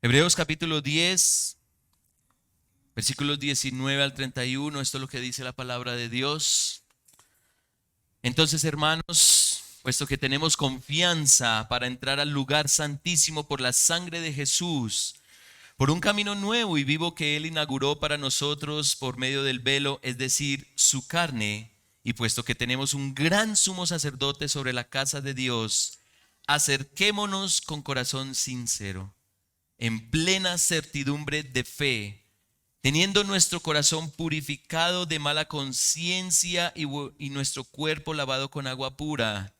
Hebreos capítulo 10, versículos 19 al 31. Esto es lo que dice la palabra de Dios. Entonces, hermanos, puesto que tenemos confianza para entrar al lugar santísimo por la sangre de Jesús, por un camino nuevo y vivo que Él inauguró para nosotros por medio del velo, es decir, su carne, y puesto que tenemos un gran sumo sacerdote sobre la casa de Dios, acerquémonos con corazón sincero, en plena certidumbre de fe, teniendo nuestro corazón purificado de mala conciencia y nuestro cuerpo lavado con agua pura.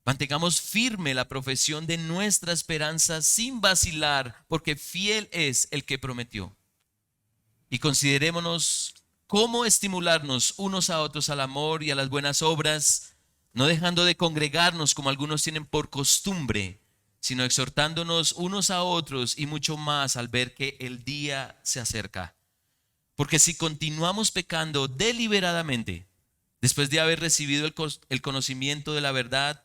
Mantengamos firme la profesión de nuestra esperanza sin vacilar, porque fiel es el que prometió. Y considerémonos cómo estimularnos unos a otros al amor y a las buenas obras, no dejando de congregarnos como algunos tienen por costumbre, sino exhortándonos unos a otros y mucho más al ver que el día se acerca. Porque si continuamos pecando deliberadamente, después de haber recibido el conocimiento de la verdad,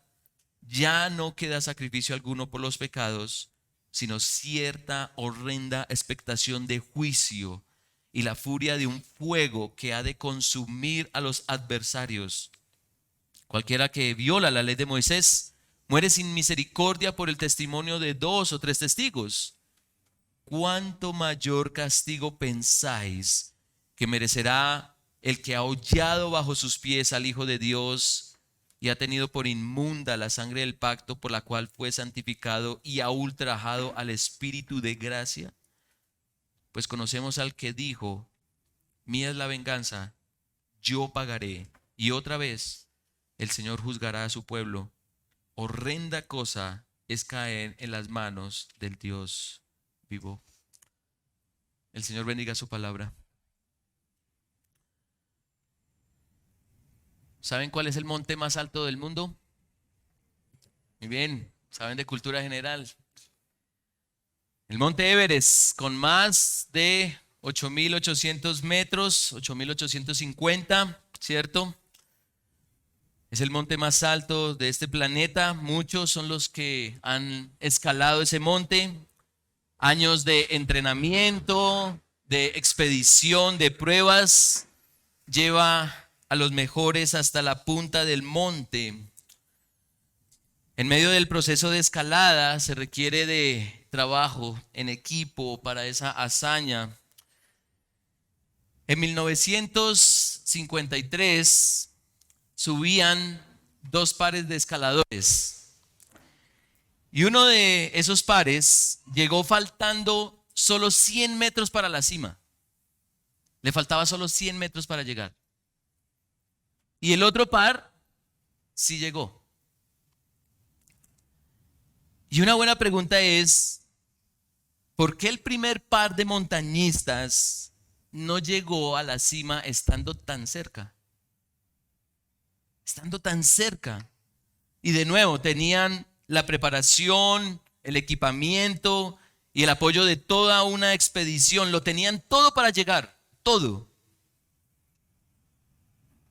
ya no queda sacrificio alguno por los pecados, sino cierta horrenda expectación de juicio y la furia de un fuego que ha de consumir a los adversarios. Cualquiera que viola la ley de Moisés muere sin misericordia por el testimonio de dos o tres testigos. ¿Cuánto mayor castigo pensáis que merecerá el que ha hollado bajo sus pies al Hijo de Dios y ha tenido por inmunda la sangre del pacto por la cual fue santificado y ha ultrajado al Espíritu de gracia? Pues conocemos al que dijo: mía es la venganza, yo pagaré. Y otra vez el Señor juzgará a su pueblo. Horrenda cosa es caer en las manos del Dios vivo. El Señor bendiga su palabra. ¿Saben cuál es el monte más alto del mundo? Muy bien, saben de cultura general. El monte Everest, con más de 8.800 metros, 8.850, ¿cierto? Es el monte más alto de este planeta. Muchos son los que han escalado ese monte. Años de entrenamiento, de expedición, de pruebas, lleva a los mejores hasta la punta del monte. En medio del proceso de escalada se requiere de trabajo en equipo para esa hazaña. En 1953 subían dos pares de escaladores y uno de esos pares llegó faltando solo 100 metros para la cima. Le faltaba solo 100 metros para llegar. Y el otro par sí llegó. Y una buena pregunta es: ¿por qué el primer par de montañistas no llegó a la cima estando tan cerca? Estando tan cerca. Y de nuevo, tenían la preparación, el equipamiento y el apoyo de toda una expedición. Lo tenían todo para llegar, todo.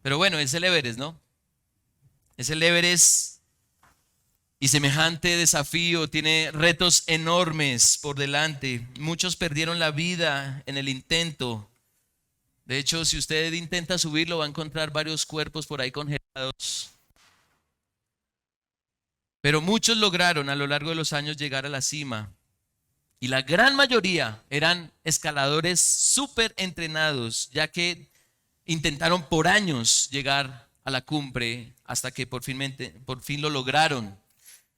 Pero bueno, es el Everest, ¿no? Es el Everest. Y semejante desafío tiene retos enormes por delante. Muchos perdieron la vida en el intento. De hecho, si usted intenta subirlo, va a encontrar varios cuerpos por ahí congelados. Pero muchos lograron a lo largo de los años llegar a la cima. Y la gran mayoría eran escaladores súper entrenados, ya que intentaron por años llegar a la cumbre hasta que por fin lo lograron.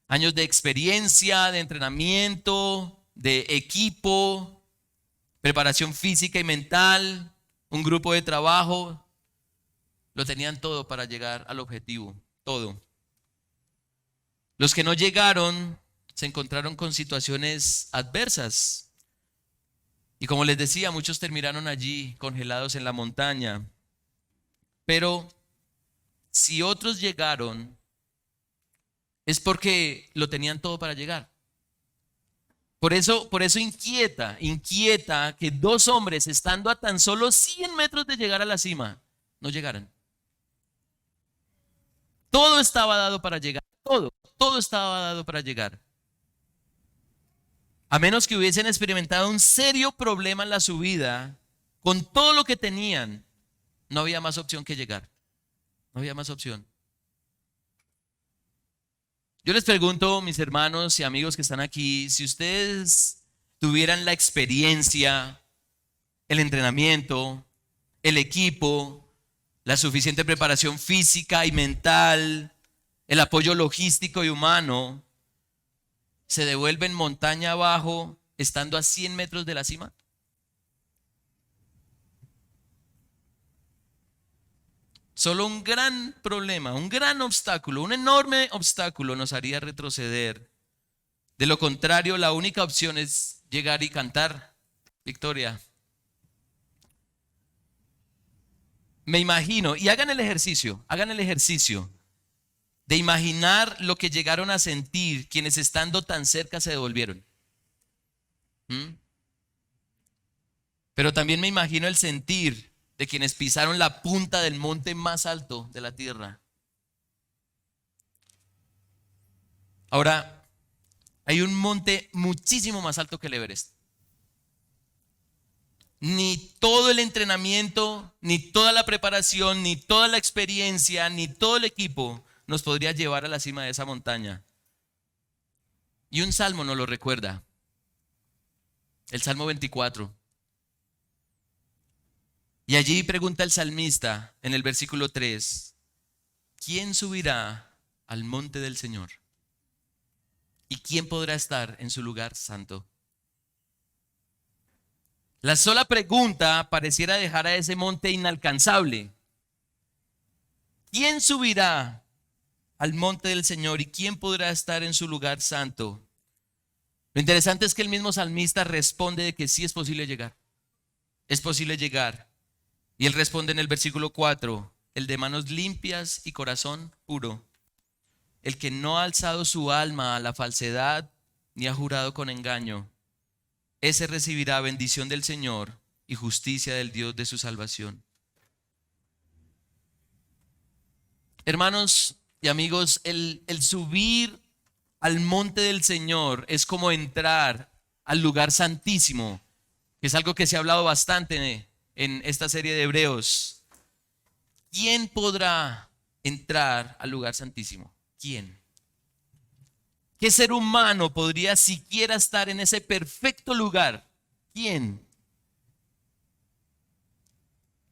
Años de experiencia, de entrenamiento, de equipo, preparación física y mental, un grupo de trabajo. Lo tenían todo para llegar al objetivo, todo. Los que no llegaron se encontraron con situaciones adversas. Y como les decía, muchos terminaron allí congelados en la montaña. Pero si otros llegaron, es porque lo tenían todo para llegar. Por eso inquieta que dos hombres, estando a tan solo 100 metros de llegar a la cima, no llegaran. Todo estaba dado para llegar, todo estaba dado para llegar. A menos que hubiesen experimentado un serio problema en la subida, con todo lo que tenían, no había más opción que llegar. No había más opción. Yo les pregunto, mis hermanos y amigos que están aquí, si ustedes tuvieran la experiencia, el entrenamiento, el equipo, la suficiente preparación física y mental, el apoyo logístico y humano, ¿se devuelven montaña abajo estando a 100 metros de la cima? Solo un gran problema, un gran obstáculo, un enorme obstáculo nos haría retroceder. De lo contrario, la única opción es llegar y cantar victoria. Me imagino, y hagan el ejercicio de imaginar lo que llegaron a sentir quienes estando tan cerca se devolvieron. ¿Mm? Pero también me imagino el sentir de quienes pisaron la punta del monte más alto de la tierra. Ahora, hay un monte muchísimo más alto que el Everest. Ni todo el entrenamiento, ni toda la preparación, ni toda la experiencia, ni todo el equipo nos podría llevar a la cima de esa montaña. Y un salmo nos lo recuerda. El Salmo 24. Y allí pregunta el salmista en el versículo 3, ¿quién subirá al monte del Señor? ¿Y quién podrá estar en su lugar santo? La sola pregunta pareciera dejar a ese monte inalcanzable. ¿Quién subirá al monte del Señor y quién podrá estar en su lugar santo? Lo interesante es que el mismo salmista responde de que sí es posible llegar. Es posible llegar. Y él responde en el versículo 4, el de manos limpias y corazón puro, el que no ha alzado su alma a la falsedad ni ha jurado con engaño, ese recibirá bendición del Señor y justicia del Dios de su salvación. Hermanos y amigos, el subir al monte del Señor es como entrar al lugar santísimo, que es algo que se ha hablado bastante en esta serie de Hebreos. ¿Quién podrá entrar al lugar santísimo? ¿Quién? ¿Qué ser humano podría siquiera estar en ese perfecto lugar? ¿Quién?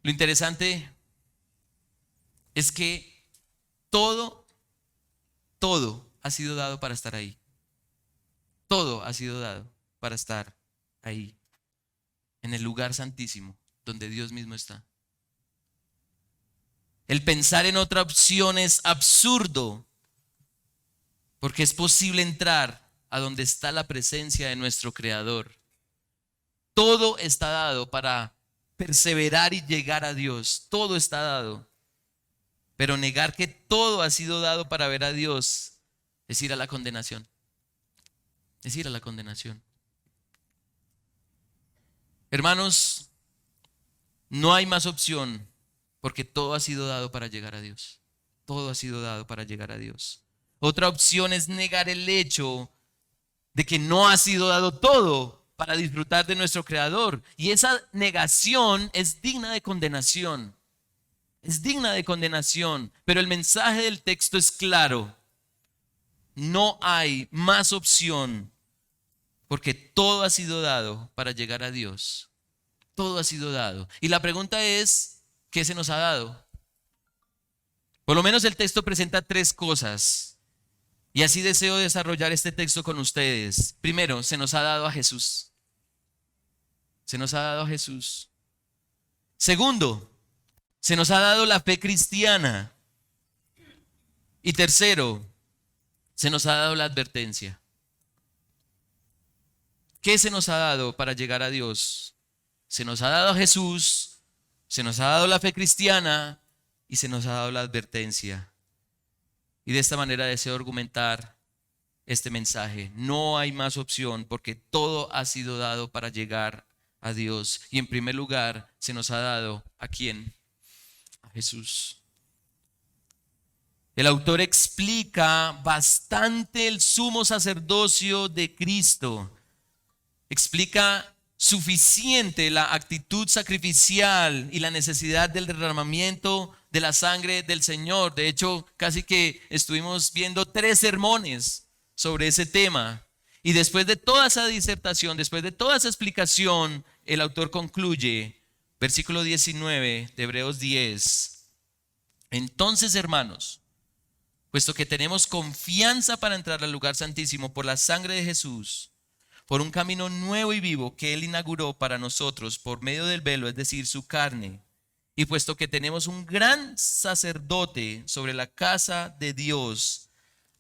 Lo interesante es que todo ha sido dado para estar ahí. Todo ha sido dado para estar ahí, en el lugar santísimo, donde Dios mismo está. El pensar en otra opción es absurdo, porque es posible entrar a donde está la presencia de nuestro Creador. Todo está dado para perseverar y llegar a Dios. Todo está dado. Pero negar que todo ha sido dado para ver a Dios es ir a la condenación. Es ir a la condenación. Hermanos, no hay más opción porque todo ha sido dado para llegar a Dios. Todo ha sido dado para llegar a Dios. Otra opción es negar el hecho de que no ha sido dado todo para disfrutar de nuestro Creador. Y esa negación es digna de condenación. Es digna de condenación. Pero el mensaje del texto es claro. No hay más opción porque todo ha sido dado para llegar a Dios. Todo ha sido dado. Y la pregunta es, ¿qué se nos ha dado? Por lo menos el texto presenta tres cosas. Y así deseo desarrollar este texto con ustedes. Primero, se nos ha dado a Jesús. Se nos ha dado a Jesús. Segundo, se nos ha dado la fe cristiana. Y tercero, se nos ha dado la advertencia. ¿Qué se nos ha dado para llegar a Dios? Se nos ha dado a Jesús, se nos ha dado la fe cristiana y se nos ha dado la advertencia. Y de esta manera deseo argumentar este mensaje. No hay más opción porque todo ha sido dado para llegar a Dios. Y en primer lugar se nos ha dado ¿a quién? A Jesús. El autor explica bastante el sumo sacerdocio de Cristo. explica suficiente la actitud sacrificial y la necesidad del derramamiento de la sangre del Señor. De hecho, casi que estuvimos viendo 3 sermones sobre ese tema. Y después de toda esa disertación, después de toda esa explicación, el autor concluye, versículo 19 de Hebreos 10. Entonces, hermanos, puesto que tenemos confianza para entrar al lugar santísimo por la sangre de Jesús, por un camino nuevo y vivo que Él inauguró para nosotros por medio del velo, es decir, su carne, y puesto que tenemos un gran sacerdote sobre la casa de Dios,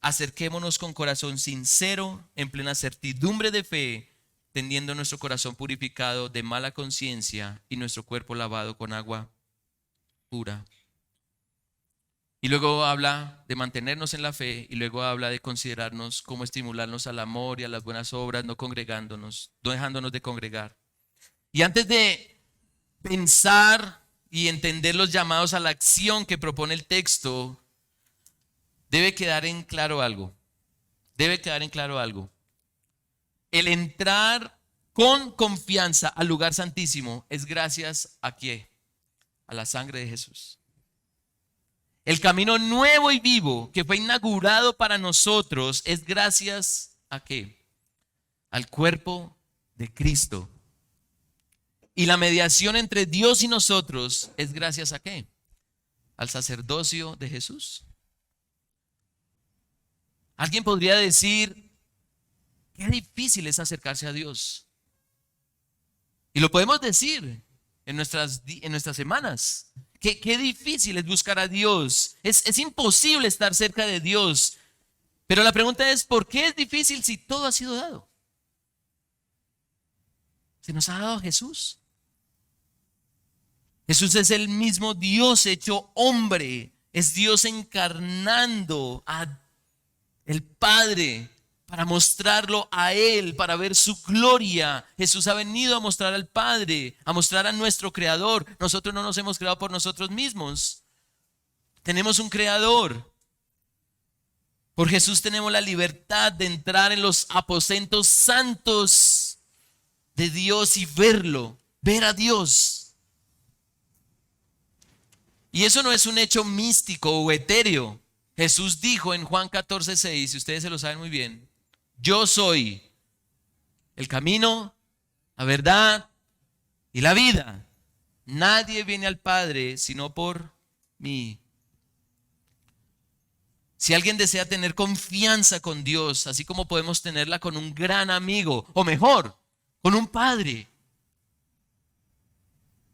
acerquémonos con corazón sincero, en plena certidumbre de fe, teniendo nuestro corazón purificado de mala conciencia y nuestro cuerpo lavado con agua pura. Y luego habla de mantenernos en la fe y luego habla de considerarnos cómo estimularnos al amor y a las buenas obras, no congregándonos, no dejándonos de congregar. Y antes de pensar y entender los llamados a la acción que propone el texto, debe quedar en claro algo. Debe quedar en claro algo. El entrar con confianza al lugar santísimo es gracias a ¿qué? A la sangre de Jesús. El camino nuevo y vivo que fue inaugurado para nosotros es gracias a ¿qué? Al cuerpo de Cristo. Y la mediación entre Dios y nosotros es gracias a ¿qué? Al sacerdocio de Jesús. Alguien podría decir, qué difícil es acercarse a Dios. Y lo podemos decir en nuestras semanas. Qué difícil es buscar a Dios. Es imposible estar cerca de Dios. Pero la pregunta es, ¿por qué es difícil si todo ha sido dado? Se nos ha dado a Jesús. Jesús es el mismo Dios hecho hombre. Es Dios encarnando a el Padre para mostrarlo a Él, para ver su gloria. Jesús ha venido a mostrar al Padre, a mostrar a nuestro Creador. Nosotros no nos hemos creado por nosotros mismos. Tenemos un Creador. Por Jesús tenemos la libertad de entrar en los aposentos santos de Dios y verlo, ver a Dios. Y eso no es un hecho místico o etéreo. Jesús dijo en Juan 14:6, y ustedes se lo saben muy bien, yo soy el camino, la verdad y la vida. Nadie viene al Padre sino por mí. Si alguien desea tener confianza con Dios, así como podemos tenerla con un gran amigo, o mejor, con un padre,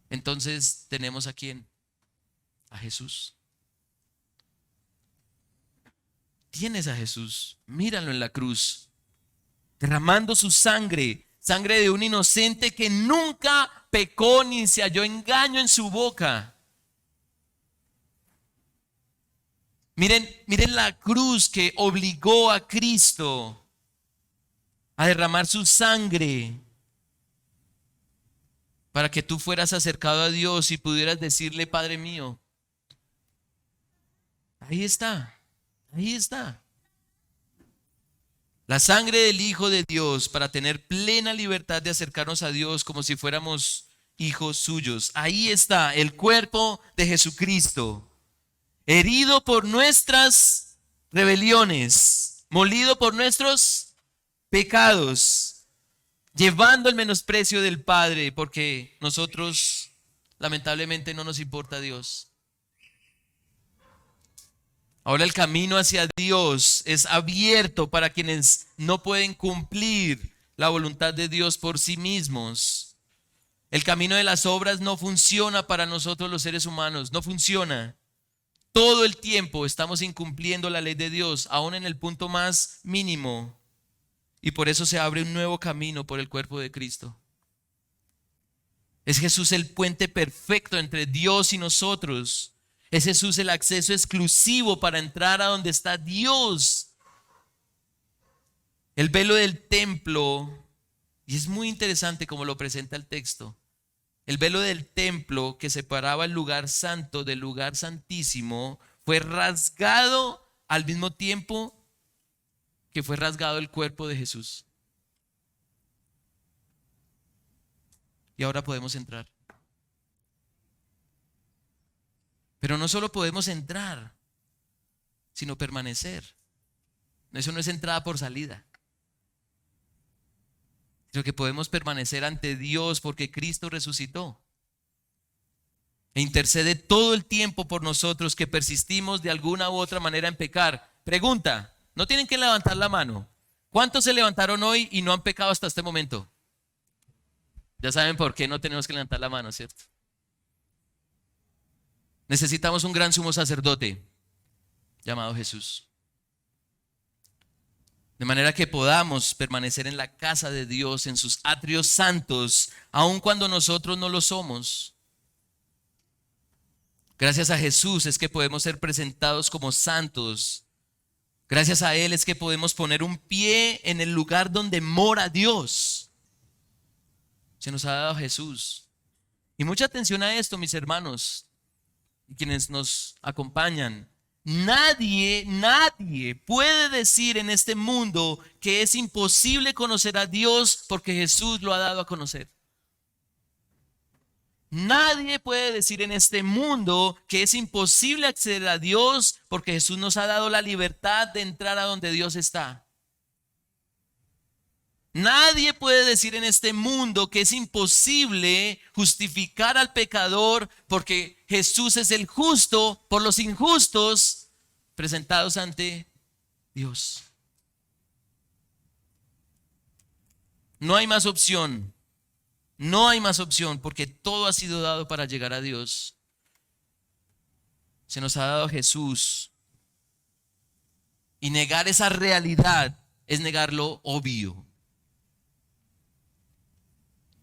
entonces tenemos a ¿quién? A Jesús. Tienes a Jesús, míralo en la cruz, derramando su sangre, sangre de un inocente que nunca pecó ni se halló engaño en su boca. Miren la cruz que obligó a Cristo a derramar su sangre para que tú fueras acercado a Dios y pudieras decirle, Padre mío. Ahí está, ahí está. La sangre del Hijo de Dios para tener plena libertad de acercarnos a Dios como si fuéramos hijos suyos. Ahí está el cuerpo de Jesucristo, herido por nuestras rebeliones, molido por nuestros pecados, llevando el menosprecio del Padre, porque nosotros lamentablemente no nos importa Dios. Ahora el camino hacia Dios es abierto para quienes no pueden cumplir la voluntad de Dios por sí mismos. El camino de las obras no funciona para nosotros los seres humanos, no funciona. Todo el tiempo estamos incumpliendo la ley de Dios, aún en el punto más mínimo. Y por eso se abre un nuevo camino por el cuerpo de Cristo. Es Jesús el puente perfecto entre Dios y nosotros. Es Jesús el acceso exclusivo para entrar a donde está Dios. El velo del templo, y es muy interesante como lo presenta el texto. El velo del templo que separaba el lugar santo del lugar santísimo fue rasgado al mismo tiempo que fue rasgado el cuerpo de Jesús. y ahora podemos entrar. Pero no solo podemos entrar, sino permanecer. Eso no es entrada por salida, sino que podemos permanecer ante Dios porque Cristo resucitó e intercede todo el tiempo por nosotros que persistimos de alguna u otra manera en pecar. Pregunta, no tienen que levantar la mano. ¿Cuántos se levantaron hoy y no han pecado hasta este momento? Ya saben por qué no tenemos que levantar la mano, ¿cierto? Necesitamos un gran sumo sacerdote llamado Jesús. De manera que podamos permanecer en la casa de Dios, en sus atrios santos, aun cuando nosotros no lo somos. Gracias a Jesús es que podemos ser presentados como santos. Gracias a Él es que podemos poner un pie en el lugar donde mora Dios. Se nos ha dado Jesús. Y mucha atención a esto, mis hermanos, y quienes nos acompañan. Nadie puede decir en este mundo que es imposible conocer a Dios porque Jesús lo ha dado a conocer. Nadie puede decir en este mundo que es imposible acceder a Dios porque Jesús nos ha dado la libertad de entrar a donde Dios está. Nadie puede decir en este mundo que es imposible justificar al pecador porque Jesús es el justo por los injustos presentados ante Dios. No hay más opción. No hay más opción porque todo ha sido dado para llegar a Dios. Se nos ha dado Jesús. Y negar esa realidad es negar lo obvio.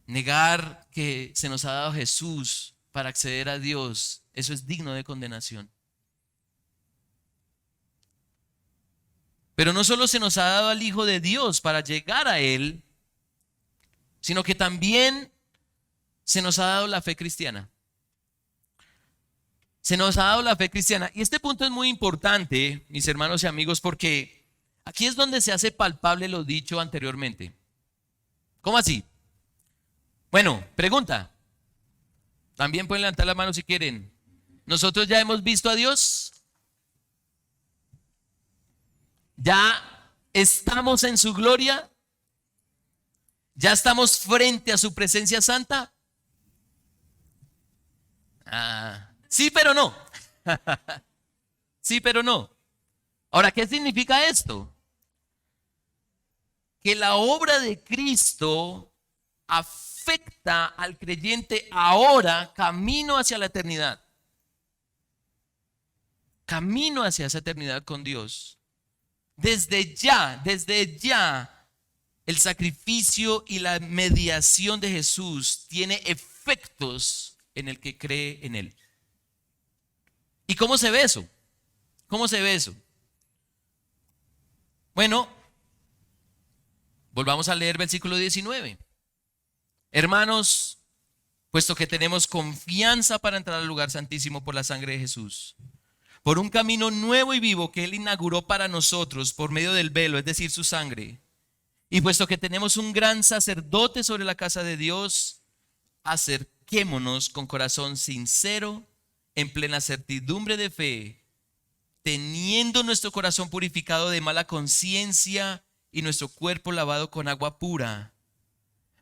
Negar que se nos ha dado Jesús para acceder a Dios, eso es digno de condenación. Pero no solo se nos ha dado al Hijo de Dios para llegar a Él, sino que también se nos ha dado la fe cristiana. Se nos ha dado la fe cristiana. Y este punto es muy importante, mis hermanos y amigos, porque aquí es donde se hace palpable lo dicho anteriormente. ¿Cómo así? Bueno, pregunta. También pueden levantar la mano si quieren. ¿Nosotros ya hemos visto a Dios? ¿Ya estamos en su gloria? ¿Ya estamos frente a su presencia santa? Sí, pero no. Sí, pero no. Ahora, ¿qué significa esto? Que la obra de Cristo afecta al creyente ahora camino hacia la eternidad. Camino hacia esa eternidad con Dios. Desde ya, el sacrificio y la mediación de Jesús tiene efectos en el que cree en Él. ¿Y cómo se ve eso? ¿Cómo se ve eso? Bueno, volvamos a leer versículo 19. Hermanos, puesto que tenemos confianza para entrar al lugar santísimo por la sangre de Jesús, por un camino nuevo y vivo que Él inauguró para nosotros por medio del velo, es decir, su sangre, y puesto que tenemos un gran sacerdote sobre la casa de Dios, acerquémonos con corazón sincero, en plena certidumbre de fe, teniendo nuestro corazón purificado de mala conciencia y nuestro cuerpo lavado con agua pura.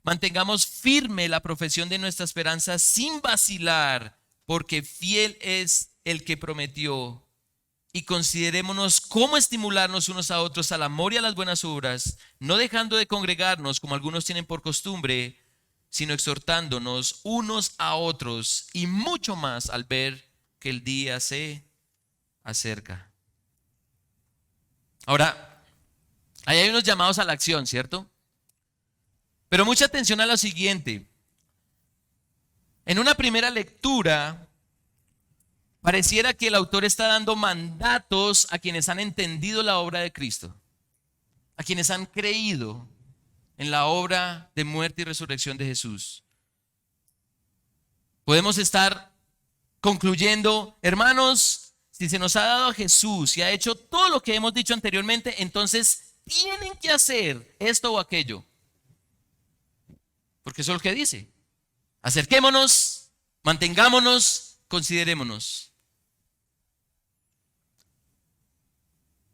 Mantengamos firme la profesión de nuestra esperanza sin vacilar, porque fiel es el que prometió. Y considerémonos cómo estimularnos unos a otros al amor y a las buenas obras, no dejando de congregarnos como algunos tienen por costumbre, sino exhortándonos unos a otros, y mucho más al ver que el día se acerca. Ahora, ahí hay unos llamados a la acción, ¿cierto? Pero mucha atención a lo siguiente. En una primera lectura, pareciera que el autor está dando mandatos a quienes han entendido la obra de Cristo, a quienes han creído en la obra de muerte y resurrección de Jesús. Podemos estar concluyendo, hermanos, si se nos ha dado a Jesús y ha hecho todo lo que hemos dicho anteriormente, entonces tienen que hacer esto o aquello. Porque eso es lo que dice. Acerquémonos, mantengámonos, considerémonos.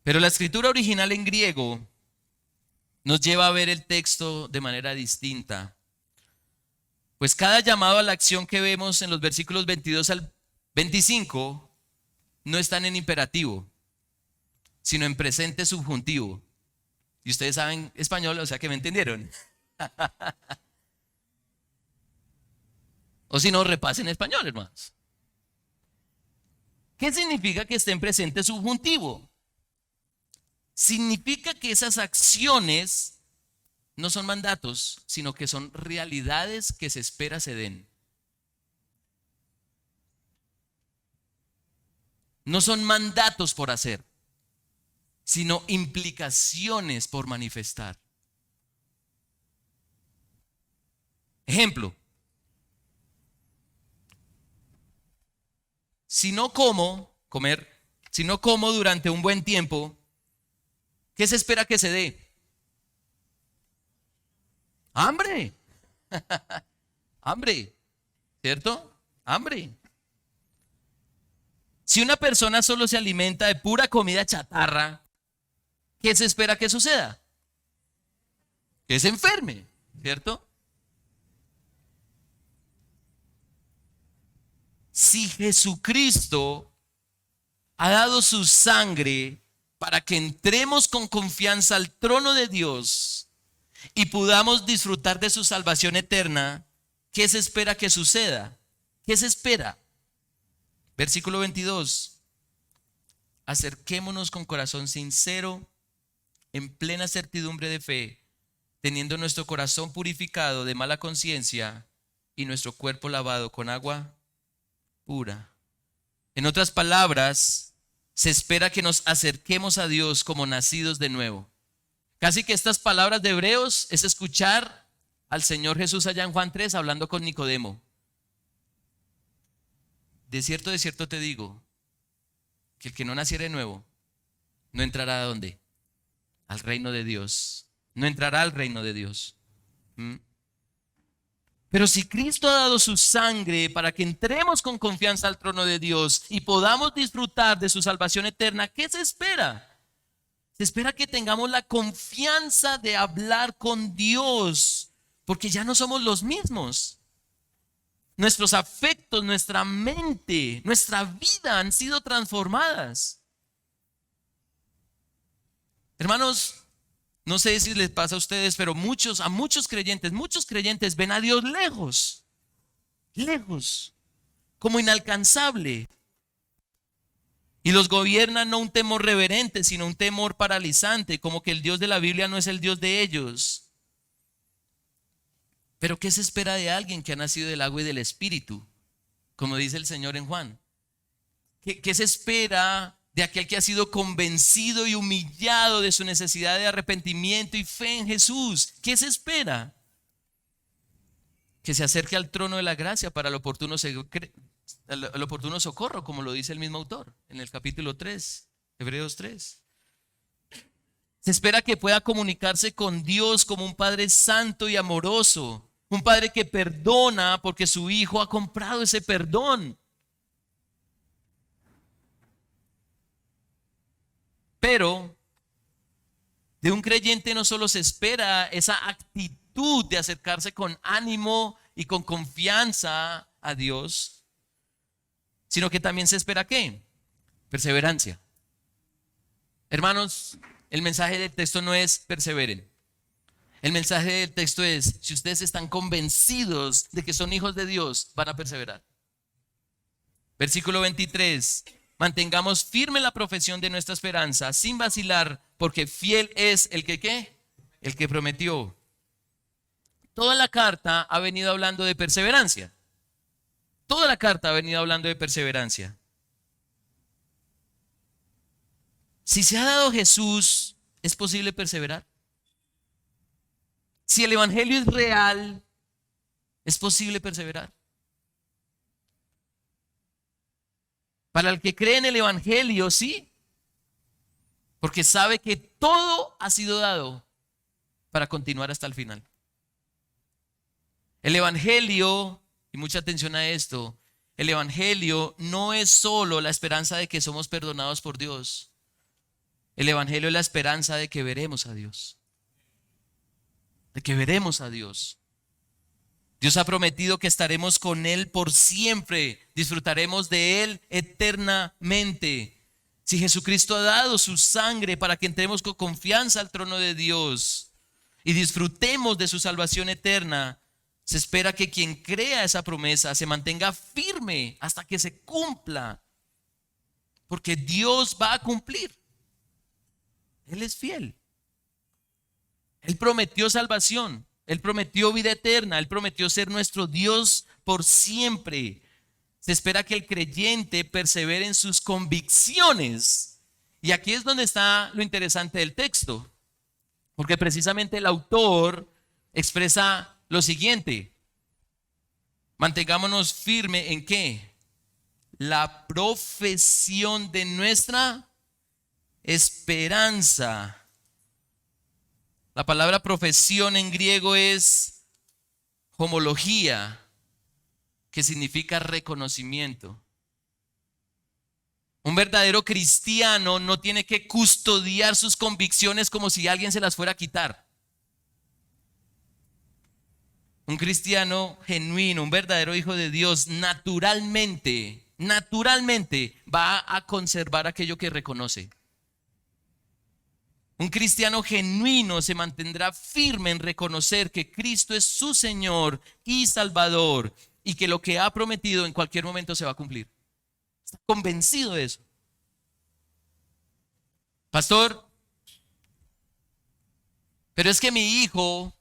Pero la escritura original en griego nos lleva a ver el texto de manera distinta. Pues cada llamado a la acción que vemos en los versículos 22 al 25 no están en imperativo, sino en presente subjuntivo. Y ustedes saben español, o sea que me entendieron. O si no, repasen español, hermanos. ¿Qué significa que esté en presente subjuntivo? Significa que esas acciones no son mandatos, sino que son realidades que se espera se den. No son mandatos por hacer, sino implicaciones por manifestar. Ejemplo, si no como durante un buen tiempo, ¿qué se espera que se dé? Hambre. Hambre, ¿cierto? Hambre. Si una persona solo se alimenta de pura comida chatarra, ¿qué se espera que suceda? Que se enferme, ¿cierto? Si Jesucristo ha dado su sangre para que entremos con confianza al trono de Dios y podamos disfrutar de su salvación eterna, ¿qué se espera que suceda? ¿Qué se espera? Versículo 22. Acerquémonos con corazón sincero, en plena certidumbre de fe, teniendo nuestro corazón purificado de mala conciencia y nuestro cuerpo lavado con agua pura. En otras palabras, se espera que nos acerquemos a Dios como nacidos de nuevo. Casi que estas palabras de Hebreos es escuchar al Señor Jesús allá en Juan 3 hablando con Nicodemo. De cierto te digo, que el que no naciere de nuevo, no entrará ¿a dónde? Al reino de Dios. No entrará al reino de Dios. Pero si Cristo ha dado su sangre para que entremos con confianza al trono de Dios y podamos disfrutar de su salvación eterna, ¿qué se espera? Se espera que tengamos la confianza de hablar con Dios, porque ya no somos los mismos. Nuestros afectos, nuestra mente, nuestra vida han sido transformadas. Hermanos, no sé si les pasa a ustedes, pero muchos creyentes ven a Dios lejos, como inalcanzable. Y los gobierna no un temor reverente, sino un temor paralizante, como que el Dios de la Biblia no es el Dios de ellos. Pero ¿qué se espera de alguien que ha nacido del agua y del Espíritu? Como dice el Señor en Juan. ¿Qué se espera de aquel que ha sido convencido y humillado de su necesidad de arrepentimiento y fe en Jesús? ¿Qué se espera? Que se acerque al trono de la gracia para el oportuno socorro, como lo dice el mismo autor en el capítulo 3, Hebreos 3. Se espera que pueda comunicarse con Dios como un Padre santo y amoroso, un Padre que perdona porque su Hijo ha comprado ese perdón. Pero de un creyente no solo se espera esa actitud de acercarse con ánimo y con confianza a Dios, sino que también se espera ¿qué? Perseverancia. Hermanos, el mensaje del texto no es perseveren. El mensaje del texto es, si ustedes están convencidos de que son hijos de Dios, van a perseverar. Versículo 23. Mantengamos firme la profesión de nuestra esperanza sin vacilar, porque fiel es el que ¿qué? El que prometió. Toda la carta ha venido hablando de perseverancia. Toda la carta ha venido hablando de perseverancia. Si se ha dado Jesús, ¿es posible perseverar? Si el evangelio es real, ¿es posible perseverar? Para el que cree en el evangelio, sí, porque sabe que todo ha sido dado para continuar hasta el final. El evangelio y mucha atención a esto, el Evangelio no es solo la esperanza de que somos perdonados por Dios. El Evangelio es la esperanza de que veremos a Dios. De que veremos a Dios. Dios ha prometido que estaremos con Él por siempre. Disfrutaremos de Él eternamente. Si Jesucristo ha dado su sangre para que entremos con confianza al trono de Dios y disfrutemos de su salvación eterna, se espera que quien crea esa promesa se mantenga firme hasta que se cumpla. Porque Dios va a cumplir. Él es fiel. Él prometió salvación. Él prometió vida eterna. Él prometió ser nuestro Dios por siempre. Se espera que el creyente persevere en sus convicciones. Y aquí es donde está lo interesante del texto. Porque precisamente el autor expresa lo siguiente: mantengámonos firme en ¿qué? La profesión de nuestra esperanza. La palabra profesión en griego es homología, que significa reconocimiento. Un verdadero cristiano no tiene que custodiar sus convicciones como si alguien se las fuera a quitar. Un cristiano genuino, un verdadero hijo de Dios, naturalmente va a conservar aquello que reconoce. Un cristiano genuino se mantendrá firme en reconocer que Cristo es su Señor y Salvador y que lo que ha prometido en cualquier momento se va a cumplir. Está convencido de eso. Pastor, pero es que mi hijo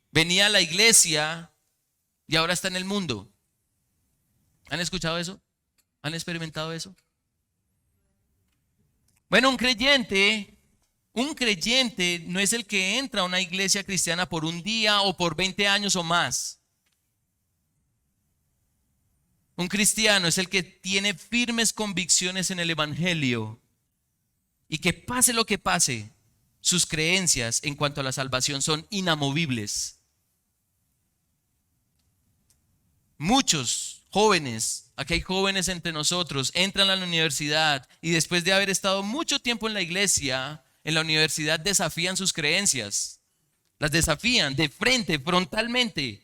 venía a la iglesia y ahora está en el mundo. ¿Han escuchado eso? ¿Han experimentado eso? Bueno, un creyente no es el que entra a una iglesia cristiana por un día o por 20 años o más. Un cristiano es el que tiene firmes convicciones en el Evangelio y que pase lo que pase, sus creencias en cuanto a la salvación son inamovibles. Muchos jóvenes, aquí hay jóvenes entre nosotros, entran a la universidad y después de haber estado mucho tiempo en la iglesia, en la universidad desafían sus creencias. Las desafían de frente, frontalmente.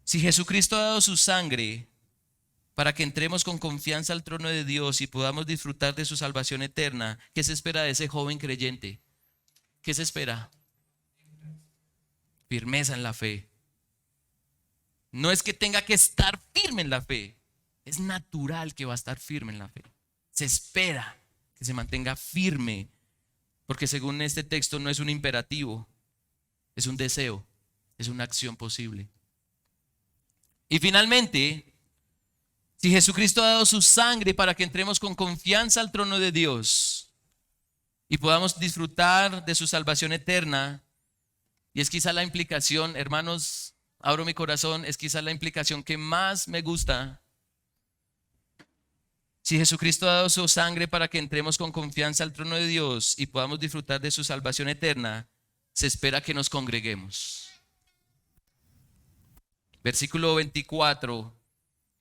Si Jesucristo ha dado su sangre para que entremos con confianza al trono de Dios y podamos disfrutar de su salvación eterna, ¿qué se espera de ese joven creyente? ¿Qué se espera? Firmeza en la fe. No es que tenga que estar firme en la fe, es natural que va a estar firme en la fe. Se espera que se mantenga firme, porque según este texto no es un imperativo, es un deseo, es una acción posible. Y finalmente, si Jesucristo ha dado su sangre para que entremos con confianza al trono de Dios y podamos disfrutar de su salvación eterna, y es quizá la implicación, hermanos, abro mi corazón, es quizás la implicación que más me gusta. Si Jesucristo ha dado su sangre para que entremos con confianza al trono de Dios y podamos disfrutar de su salvación eterna, se espera que nos congreguemos. Versículo 24.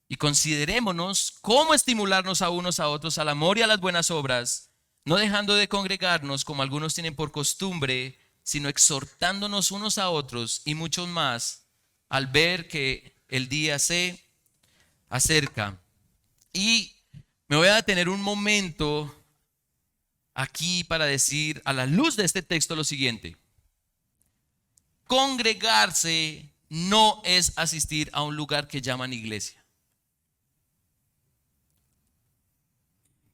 Y considerémonos cómo estimularnos a unos a otros al amor y a las buenas obras, no dejando de congregarnos como algunos tienen por costumbre, sino exhortándonos unos a otros y muchos más al ver que el día se acerca. Y me voy a detener un momento aquí para decir a la luz de este texto lo siguiente: congregarse no es asistir a un lugar que llaman iglesia.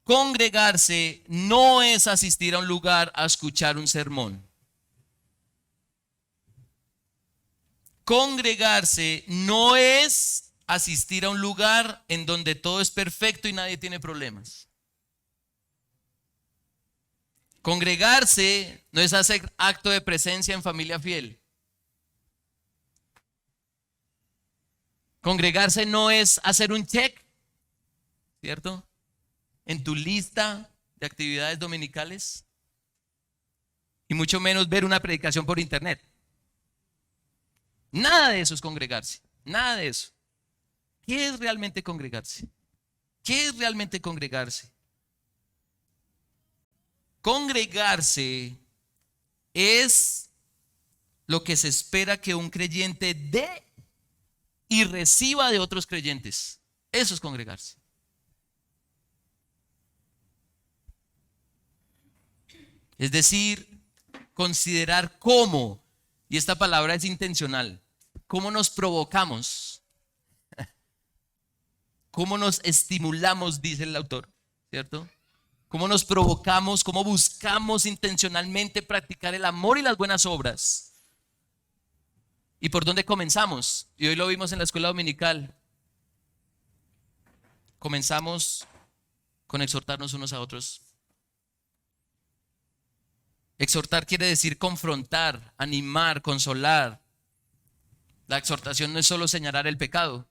Congregarse no es asistir a un lugar a escuchar un sermón. Congregarse no es asistir a un lugar en donde todo es perfecto y nadie tiene problemas. Congregarse no es hacer acto de presencia en familia fiel. Congregarse no es hacer un check, ¿cierto?, en tu lista de actividades dominicales, y mucho menos ver una predicación por internet. Nada de eso es congregarse. Nada de eso. ¿Qué es realmente congregarse? ¿Qué es realmente congregarse? Congregarse es lo que se espera que un creyente dé y reciba de otros creyentes. Eso es congregarse. Es decir, considerar cómo, y esta palabra es intencional, cómo nos provocamos, cómo nos estimulamos, dice el autor, ¿cierto? Cómo nos provocamos, cómo buscamos intencionalmente practicar el amor y las buenas obras. ¿Y por dónde comenzamos? Y hoy lo vimos en la escuela dominical. Comenzamos con exhortarnos unos a otros. Exhortar quiere decir confrontar, animar, consolar. La exhortación no es solo señalar el pecado,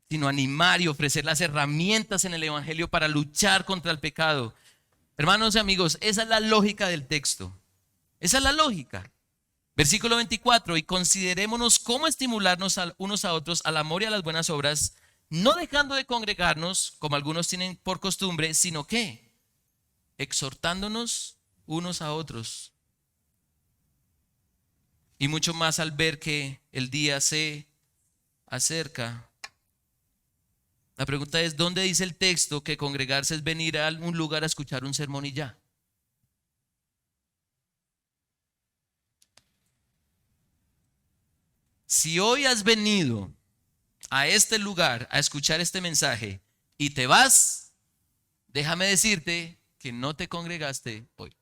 sino animar y ofrecer las herramientas en el Evangelio para luchar contra el pecado. Hermanos y amigos, esa es la lógica del texto. Esa es la lógica. Versículo 24, y considerémonos cómo estimularnos unos a otros al amor y a las buenas obras, no dejando de congregarnos, como algunos tienen por costumbre, sino que exhortándonos unos a otros. Y mucho más al ver que el día se acerca. La pregunta es, ¿dónde dice el texto que congregarse es venir a algún lugar a escuchar un sermón y ya? Si hoy has venido a este lugar a escuchar este mensaje y te vas, déjame decirte que no te congregaste hoy.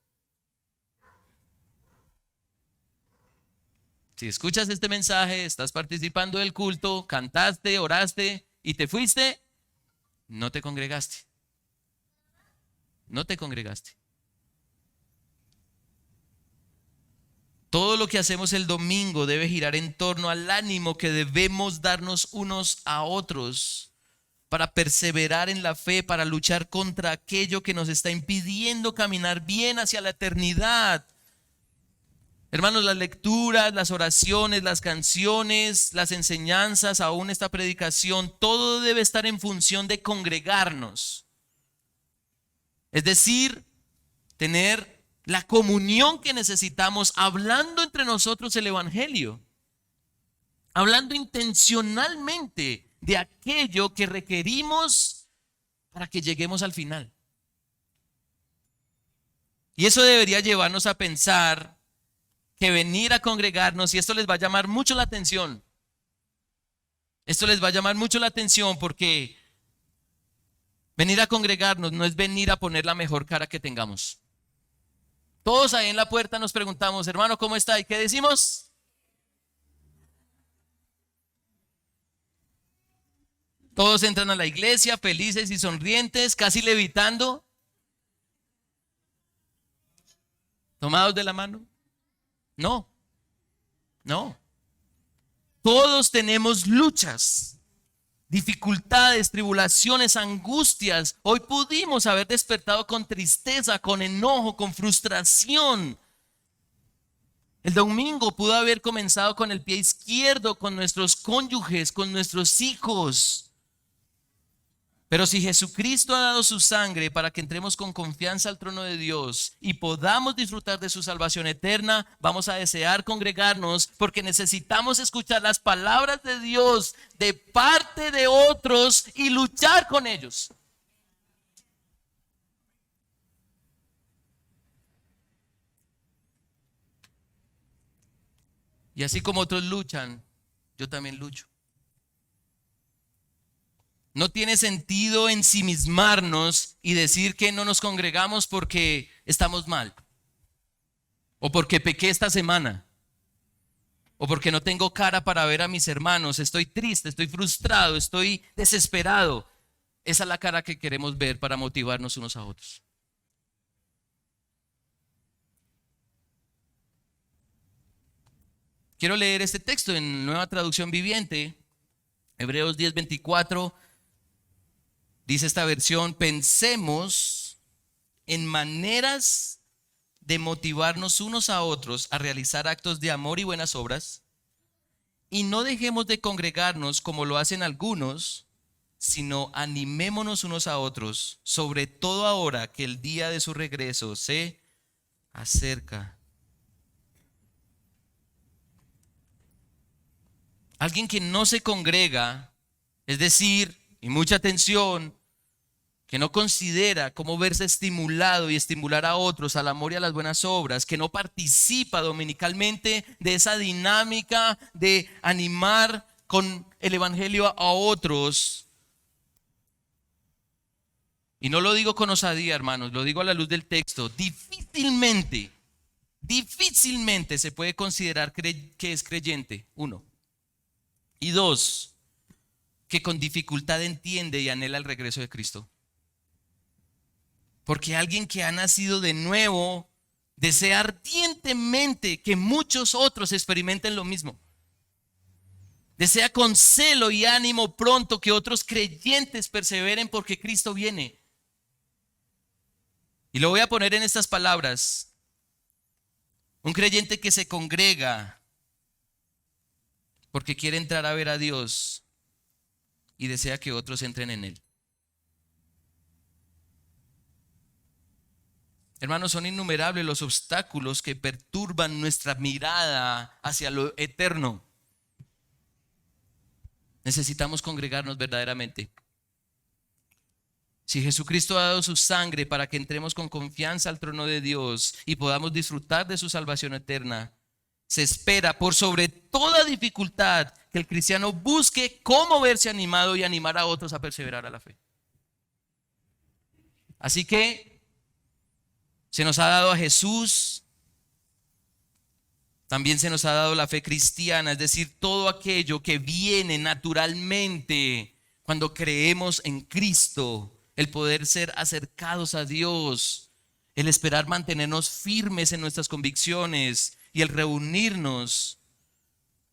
Si escuchas este mensaje, estás participando del culto, cantaste, oraste y te fuiste, no te congregaste. No te congregaste. Todo lo que hacemos el domingo debe girar en torno al ánimo que debemos darnos unos a otros para perseverar en la fe, para luchar contra aquello que nos está impidiendo caminar bien hacia la eternidad. Hermanos, las lecturas, las oraciones, las canciones, las enseñanzas, aún esta predicación, todo debe estar en función de congregarnos. Es decir, tener la comunión que necesitamos hablando entre nosotros el Evangelio. Hablando intencionalmente de aquello que requerimos para que lleguemos al final. Y eso debería llevarnos a pensar que venir a congregarnos, y esto les va a llamar mucho la atención. Esto les va a llamar mucho la atención porque venir a congregarnos no es venir a poner la mejor cara que tengamos. Todos ahí en la puerta nos preguntamos, hermano, ¿cómo está? ¿Y qué decimos? Todos entran a la iglesia felices y sonrientes, casi levitando, tomados de la mano. No, no. Todos tenemos luchas, dificultades, tribulaciones, angustias. Hoy pudimos haber despertado con tristeza, con enojo, con frustración. El domingo pudo haber comenzado con el pie izquierdo, con nuestros cónyuges, con nuestros hijos. Pero si Jesucristo ha dado su sangre para que entremos con confianza al trono de Dios y podamos disfrutar de su salvación eterna, vamos a desear congregarnos porque necesitamos escuchar las palabras de Dios de parte de otros y luchar con ellos. Y así como otros luchan, yo también lucho. No tiene sentido ensimismarnos y decir que no nos congregamos porque estamos mal, o porque pequé esta semana, o porque no tengo cara para ver a mis hermanos. Estoy triste, estoy frustrado, estoy desesperado. Esa es la cara que queremos ver para motivarnos unos a otros. Quiero leer este texto en Nueva Traducción Viviente, Hebreos 10:24. Dice esta versión: pensemos en maneras de motivarnos unos a otros a realizar actos de amor y buenas obras, Y no dejemos de congregarnos como lo hacen algunos, sino animémonos unos a otros, sobre todo ahora que el día de su regreso se acerca. Alguien que no se congrega, es decir, y mucha atención, que no considera cómo verse estimulado y estimular a otros al amor y a las buenas obras, que no participa dominicalmente de esa dinámica de animar con el evangelio a otros. Y no lo digo con osadía, hermanos, lo digo a la luz del texto. Difícilmente se puede considerar que es creyente, uno. Y dos, que con dificultad entiende y anhela el regreso de Cristo. Porque alguien que ha nacido de nuevo desea ardientemente que muchos otros experimenten lo mismo. Desea con celo y ánimo pronto que otros creyentes perseveren porque Cristo viene. Y lo voy a poner en estas palabras. Un creyente que se congrega porque quiere entrar a ver a Dios y desea que otros entren en Él. Hermanos, son innumerables los obstáculos que perturban nuestra mirada hacia lo eterno. Necesitamos congregarnos verdaderamente. Si Jesucristo ha dado su sangre para que entremos con confianza al trono de Dios y podamos disfrutar de su salvación eterna, se espera por sobre toda dificultad que el cristiano busque cómo verse animado y animar a otros a perseverar a la fe. Así que se nos ha dado a Jesús, también se nos ha dado la fe cristiana, es decir, todo aquello que viene naturalmente cuando creemos en Cristo, el poder ser acercados a Dios, el esperar mantenernos firmes en nuestras convicciones y el reunirnos,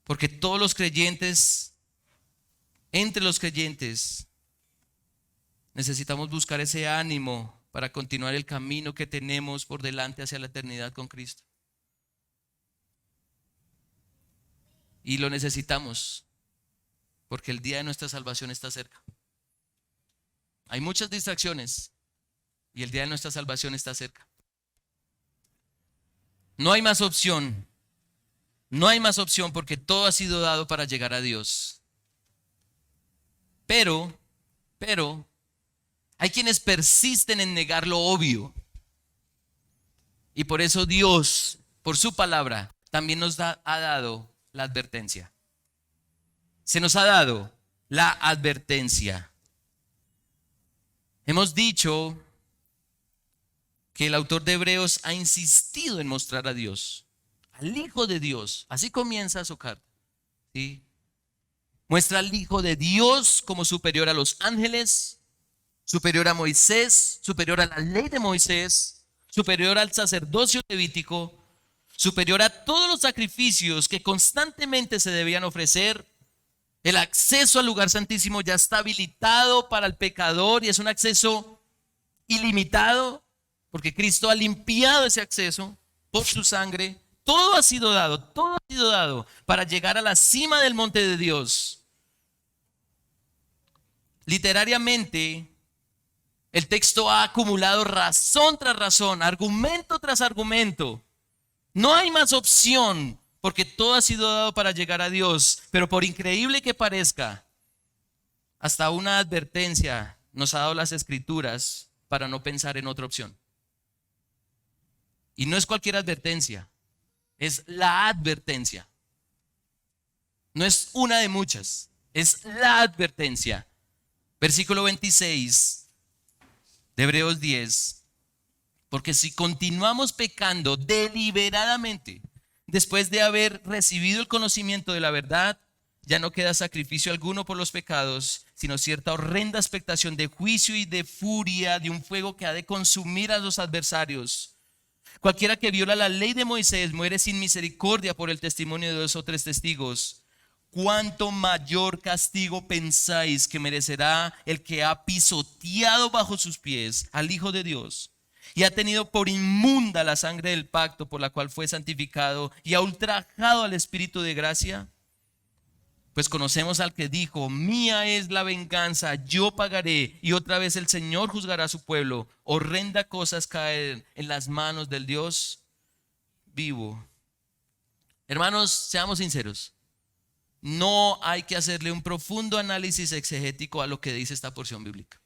porque todos los creyentes, entre los creyentes, necesitamos buscar ese ánimo para continuar el camino que tenemos por delante hacia la eternidad con Cristo. Y lo necesitamos porque el día de nuestra salvación está cerca. Hay muchas distracciones y el día de nuestra salvación está cerca. No hay más opción. No hay más opción porque todo ha sido dado para llegar a Dios. Pero hay quienes persisten en negar lo obvio. Y por eso Dios, por su palabra, también nos ha dado la advertencia. Se nos ha dado la advertencia. Hemos dicho que el autor de Hebreos ha insistido en mostrar a Dios, al Hijo de Dios. Así comienza su carta, ¿sí? Muestra al Hijo de Dios como superior a los ángeles, superior a Moisés, superior a la ley de Moisés, superior al sacerdocio levítico, superior a todos los sacrificios que constantemente se debían ofrecer. El acceso al lugar santísimo ya está habilitado para el pecador y es un acceso ilimitado porque Cristo ha limpiado ese acceso por su sangre. Todo ha sido dado para llegar a la cima del monte de Dios. Literariamente, el texto ha acumulado razón tras razón, argumento tras argumento. No hay más opción porque todo ha sido dado para llegar a Dios. Pero por increíble que parezca, hasta una advertencia nos ha dado las Escrituras para no pensar en otra opción. Y no es cualquier advertencia, es la advertencia. No es una de muchas, es la advertencia. Versículo 26 de Hebreos 10. Porque si continuamos pecando deliberadamente, después de haber recibido el conocimiento de la verdad, ya no queda sacrificio alguno por los pecados, sino cierta horrenda expectación de juicio y de furia, de un fuego que ha de consumir a los adversarios. Cualquiera que viola la ley de Moisés muere sin misericordia por el testimonio de 2 o 3 testigos. ¿Cuánto mayor castigo pensáis que merecerá el que ha pisoteado bajo sus pies al Hijo de Dios y ha tenido por inmunda la sangre del pacto por la cual fue santificado y ha ultrajado al Espíritu de gracia? Pues conocemos al que dijo: mía es la venganza, yo pagaré. Y otra vez el Señor juzgará a su pueblo. Horrenda cosas caen en las manos del Dios vivo. Hermanos, seamos sinceros. No hay que hacerle un profundo análisis exegético a lo que dice esta porción bíblica.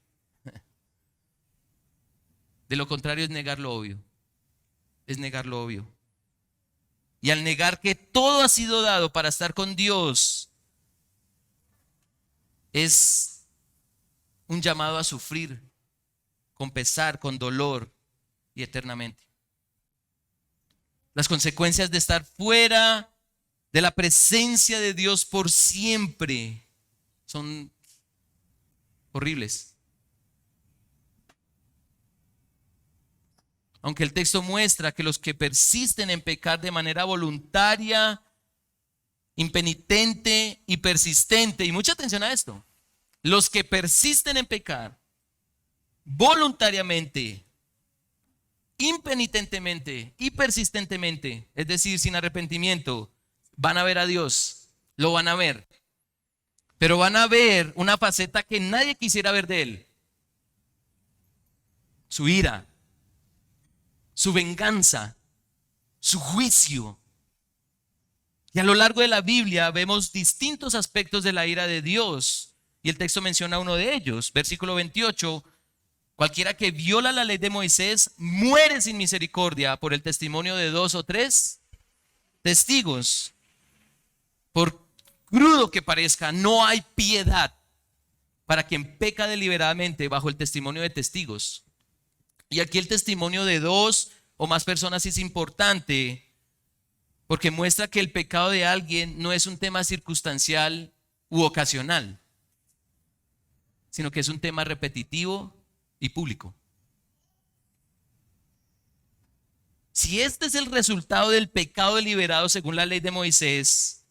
De lo contrario es negar lo obvio. Es negar lo obvio. Y al negar que todo ha sido dado para estar con Dios, es un llamado a sufrir con pesar, con dolor y eternamente. Las consecuencias de estar fuera de la presencia de Dios por siempre son horribles. Aunque el texto muestra que los que persisten en pecar de manera voluntaria, impenitente y persistente, y mucha atención a esto, los que persisten en pecar voluntariamente, impenitentemente y persistentemente, es decir, sin arrepentimiento, van a ver a Dios, lo van a ver, pero van a ver una faceta que nadie quisiera ver de Él: su ira, su venganza, su juicio. Y a lo largo de la Biblia vemos distintos aspectos de la ira de Dios, y el texto menciona uno de ellos. Versículo 28: cualquiera que viola la ley de Moisés muere sin misericordia por el testimonio de 2 o 3 testigos. Por crudo que parezca, no hay piedad para quien peca deliberadamente bajo el testimonio de testigos. Y aquí el testimonio de 2 o más personas es importante, porque muestra que el pecado de alguien no es un tema circunstancial u ocasional, sino que es un tema repetitivo y público. Si este es el resultado del pecado deliberado según la ley de Moisés,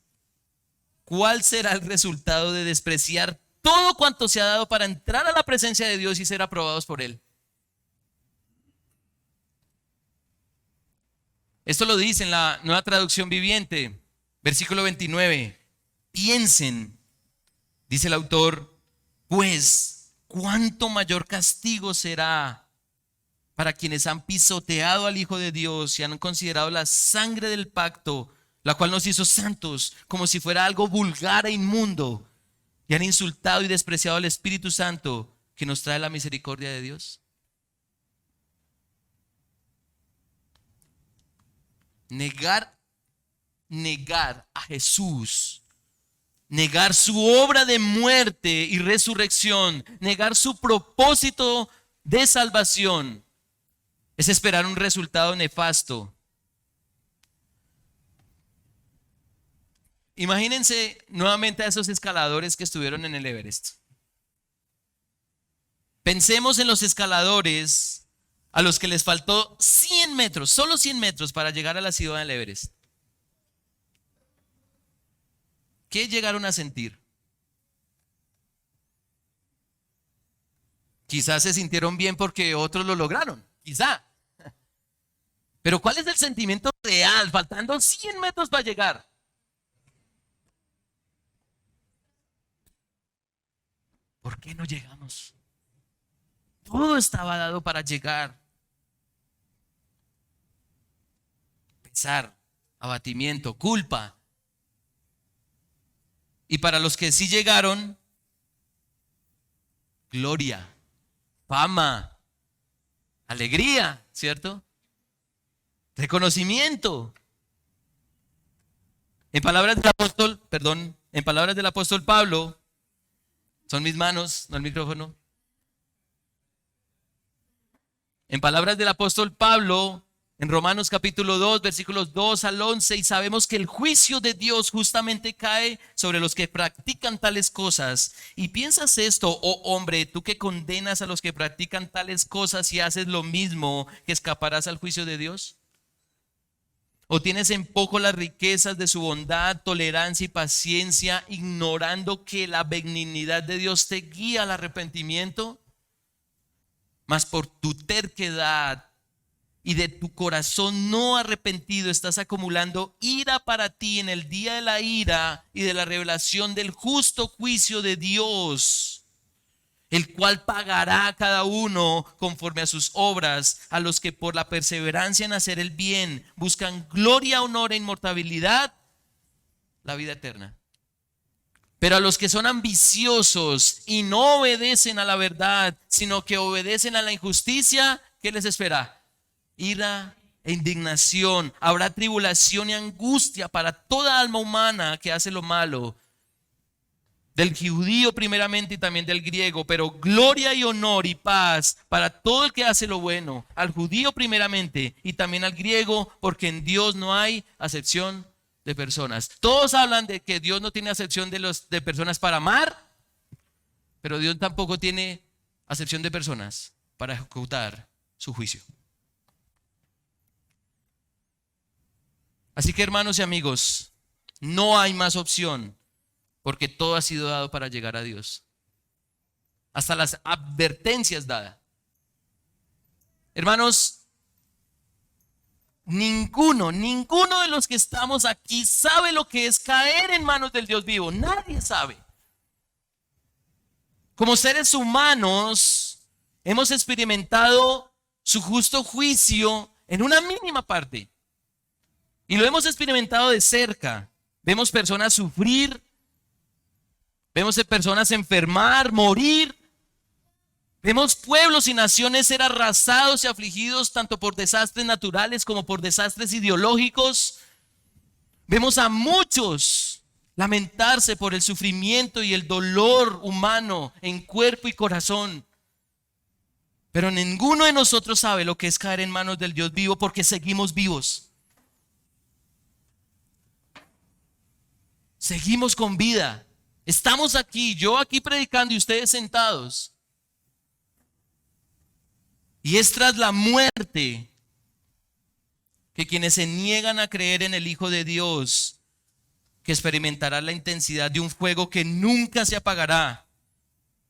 ¿cuál será el resultado de despreciar todo cuanto se ha dado para entrar a la presencia de Dios y ser aprobados por Él? Esto lo dice en la Nueva Traducción Viviente, versículo 29. Piensen, dice el autor, pues cuánto mayor castigo será para quienes han pisoteado al Hijo de Dios y han considerado la sangre del pacto, la cual nos hizo santos, como si fuera algo vulgar e inmundo, y han insultado y despreciado al Espíritu Santo que nos trae la misericordia de Dios. Negar a Jesús, negar su obra de muerte y resurrección, negar su propósito de salvación, es esperar un resultado nefasto. Imagínense nuevamente a esos escaladores que estuvieron en el Everest. Pensemos en los escaladores a los que les faltó 100 metros, solo 100 metros para llegar a la cima del Everest. ¿Qué llegaron a sentir? Quizás se sintieron bien porque otros lo lograron, quizá. Pero ¿cuál es el sentimiento real faltando 100 metros para llegar? ¿Por qué no llegamos? Todo estaba dado para llegar. Pesar, abatimiento, culpa. Y para los que sí llegaron, gloria, fama, alegría, ¿cierto? Reconocimiento. En palabras del apóstol Pablo, son mis manos, no el micrófono. En palabras del apóstol Pablo, en Romanos capítulo 2, versículos 2 al 11, y sabemos que el juicio de Dios justamente cae sobre los que practican tales cosas. Y piensas esto, oh hombre, tú que condenas a los que practican tales cosas y haces lo mismo, ¿que escaparás al juicio de Dios? ¿O tienes en poco las riquezas de su bondad, tolerancia y paciencia, ignorando que la benignidad de Dios te guía al arrepentimiento? Mas por tu terquedad y de tu corazón no arrepentido estás acumulando ira para ti en el día de la ira y de la revelación del justo juicio de Dios, el cual pagará a cada uno conforme a sus obras, a los que por la perseverancia en hacer el bien buscan gloria, honor e inmortalidad, la vida eterna. Pero a los que son ambiciosos y no obedecen a la verdad, sino que obedecen a la injusticia, ¿qué les espera? Ira e indignación. Habrá tribulación y angustia para toda alma humana que hace lo malo, del judío primeramente y también del griego, pero gloria y honor y paz para todo el que hace lo bueno, al judío primeramente y también al griego, porque en Dios no hay acepción de personas. Todos hablan de que Dios no tiene acepción de personas para amar, pero Dios tampoco tiene acepción de personas para ejecutar su juicio. Así que, hermanos y amigos, no hay más opción, porque todo ha sido dado para llegar a Dios. Hasta las advertencias dadas. Hermanos, ninguno de los que estamos aquí sabe lo que es caer en manos del Dios vivo. Nadie sabe. Como seres humanos, hemos experimentado su justo juicio en una mínima parte. Y lo hemos experimentado de cerca. Vemos personas sufrir, vemos personas enfermar, morir. Vemos pueblos y naciones ser arrasados y afligidos tanto por desastres naturales como por desastres ideológicos. Vemos a muchos lamentarse por el sufrimiento y el dolor humano en cuerpo y corazón. Pero ninguno de nosotros sabe lo que es caer en manos del Dios vivo, porque seguimos vivos. Seguimos con vida. Estamos aquí, yo aquí predicando y ustedes sentados. Y es tras la muerte que quienes se niegan a creer en el Hijo de Dios, que experimentarán la intensidad de un fuego que nunca se apagará,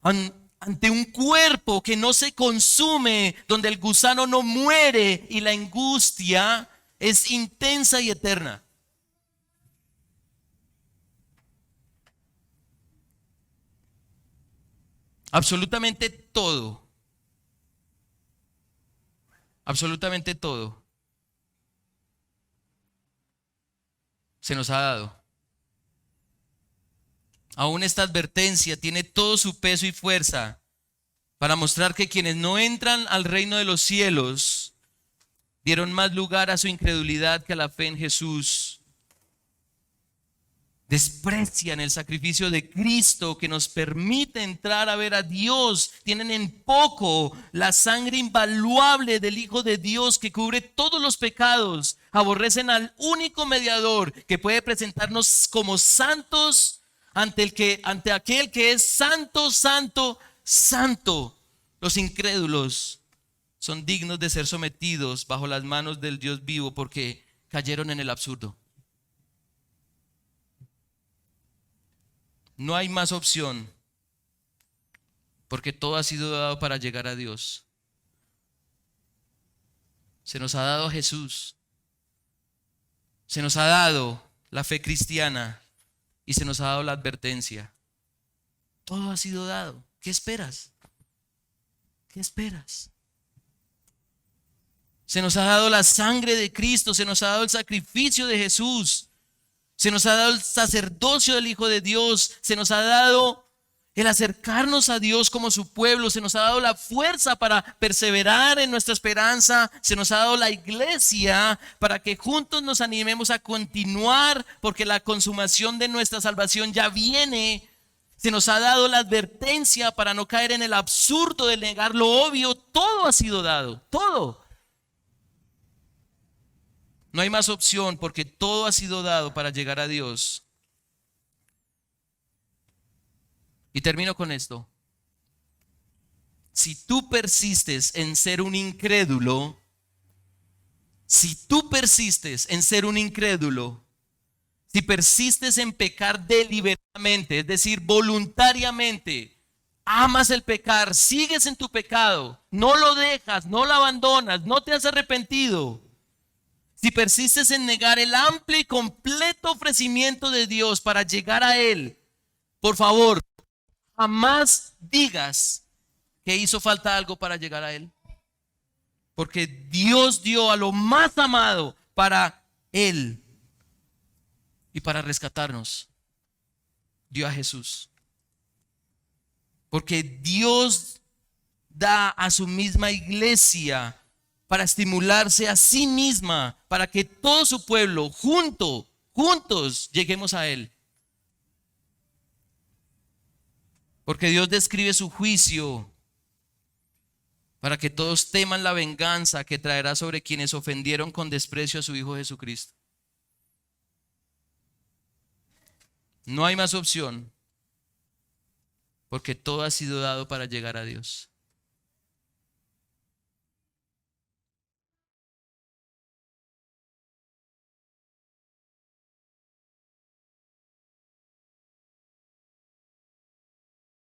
ante un cuerpo que no se consume, donde el gusano no muere y la angustia es intensa y eterna. Absolutamente todo se nos ha dado. Aún esta advertencia tiene todo su peso y fuerza para mostrar que quienes no entran al reino de los cielos dieron más lugar a su incredulidad que a la fe en Jesús. Desprecian el sacrificio de Cristo que nos permite entrar a ver a Dios. Tienen en poco la sangre invaluable del Hijo de Dios que cubre todos los pecados. Aborrecen al único mediador que puede presentarnos como santos ante aquel que es santo, santo, santo. Los incrédulos son dignos de ser sometidos bajo las manos del Dios vivo porque cayeron en el absurdo. No hay más opción, porque todo ha sido dado para llegar a Dios. Se nos ha dado a Jesús, se nos ha dado la fe cristiana y se nos ha dado la advertencia. Todo ha sido dado. ¿Qué esperas? ¿Qué esperas? Se nos ha dado la sangre de Cristo, se nos ha dado el sacrificio de Jesús. Se nos ha dado el sacerdocio del Hijo de Dios. Se nos ha dado el acercarnos a Dios como su pueblo. Se nos ha dado la fuerza para perseverar en nuestra esperanza. Se nos ha dado la iglesia para que juntos nos animemos a continuar, porque la consumación de nuestra salvación ya viene. Se nos ha dado la advertencia para no caer en el absurdo de negar lo obvio. Todo ha sido dado, todo. No hay más opción, porque todo ha sido dado para llegar a Dios. Y termino con esto. Si tú persistes en ser un incrédulo, si persistes en pecar deliberadamente, es decir, voluntariamente, amas el pecar, sigues en tu pecado, no lo dejas, no lo abandonas, no te has arrepentido, si persistes en negar el amplio y completo ofrecimiento de Dios para llegar a Él, por favor, jamás digas que hizo falta algo para llegar a Él. Porque Dios dio a lo más amado para Él y para rescatarnos. Dio a Jesús. Porque Dios da a su misma iglesia para estimularse a sí misma, para que todo su pueblo juntos lleguemos a Él. Porque Dios describe su juicio para que todos teman la venganza que traerá sobre quienes ofendieron con desprecio a su Hijo Jesucristo. No hay más opción, porque todo ha sido dado para llegar a Dios.